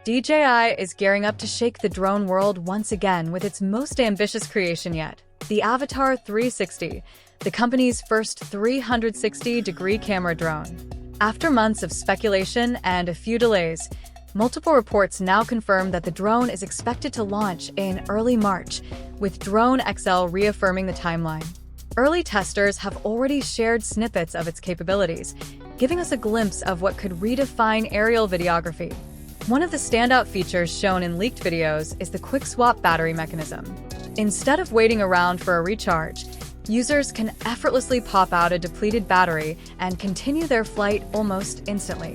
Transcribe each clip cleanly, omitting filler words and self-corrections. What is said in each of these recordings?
DJI is gearing up to shake the drone world once again with its most ambitious creation yet, the Avata 360, the company's first 360-degree camera drone. After months of speculation and a few delays, multiple reports now confirm that the drone is expected to launch in early March, with Drone XL reaffirming the timeline. Early testers have already shared snippets of its capabilities, giving us a glimpse of what could redefine aerial videography. One of the standout features shown in leaked videos is the quick-swap battery mechanism. Instead of waiting around for a recharge, users can effortlessly pop out a depleted battery and continue their flight almost instantly.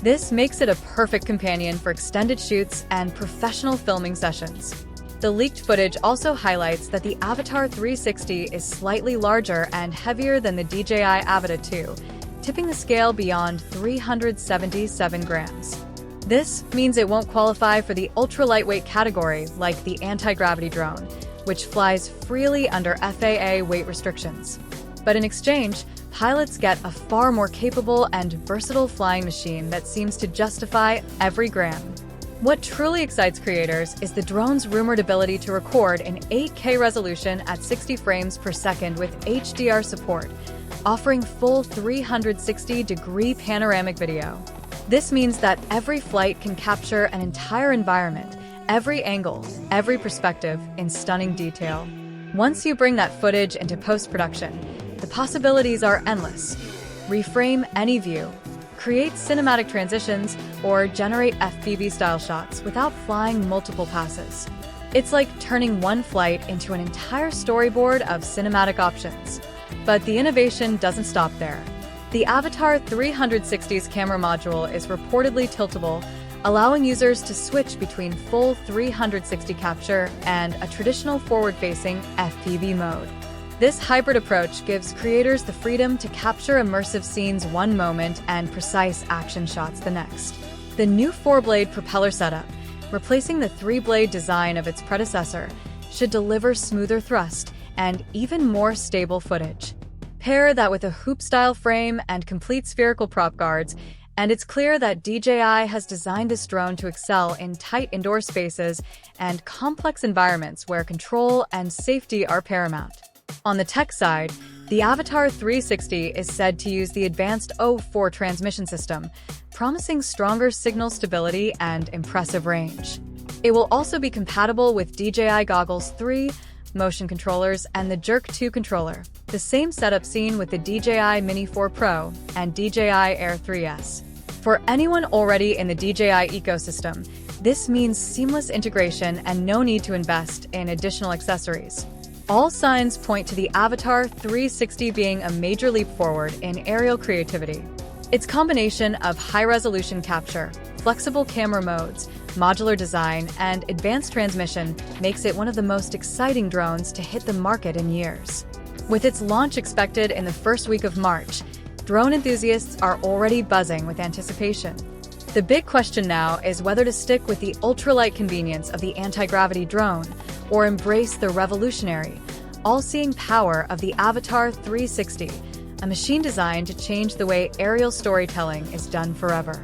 This makes it a perfect companion for extended shoots and professional filming sessions. The leaked footage also highlights that the Avata 360 is slightly larger and heavier than the DJI Avata 2, tipping the scale beyond 377 grams. This means it won't qualify for the ultra-lightweight category like the anti-gravity drone, which flies freely under FAA weight restrictions. But in exchange, pilots get a far more capable and versatile flying machine that seems to justify every gram. What truly excites creators is the drone's rumored ability to record in 8K resolution at 60 frames per second with HDR support, offering full 360-degree panoramic video. This means that every flight can capture an entire environment, every angle, every perspective in stunning detail. Once you bring that footage into post-production, the possibilities are endless. Reframe any view, create cinematic transitions, or generate FPV-style shots without flying multiple passes. It's like turning one flight into an entire storyboard of cinematic options. But the innovation doesn't stop there. The Avata 360's camera module is reportedly tiltable, allowing users to switch between full 360 capture and a traditional forward-facing FPV mode. This hybrid approach gives creators the freedom to capture immersive scenes one moment and precise action shots the next. The new 4-blade propeller setup, replacing the 3-blade design of its predecessor, should deliver smoother thrust and even more stable footage. Pair that with a hoop-style frame and complete spherical prop guards, and it's clear that DJI has designed this drone to excel in tight indoor spaces and complex environments where control and safety are paramount. On the tech side, the Avata 360 is said to use the advanced O4 transmission system, promising stronger signal stability and impressive range. It will also be compatible with DJI Goggles 3, motion controllers, and the Jerk 2 controller, the same setup seen with the DJI Mini 4 Pro and DJI Air 3S. For anyone already in the DJI ecosystem, this means seamless integration and no need to invest in additional accessories. All signs point to the Avata 360 being a major leap forward in aerial creativity. Its combination of high-resolution capture, flexible camera modes, modular design, and advanced transmission makes it one of the most exciting drones to hit the market in years. With its launch expected in the first week of March, drone enthusiasts are already buzzing with anticipation. The big question now is whether to stick with the ultralight convenience of the anti-gravity drone or embrace the revolutionary, all-seeing power of the Avata 360, a machine designed to change the way aerial storytelling is done forever.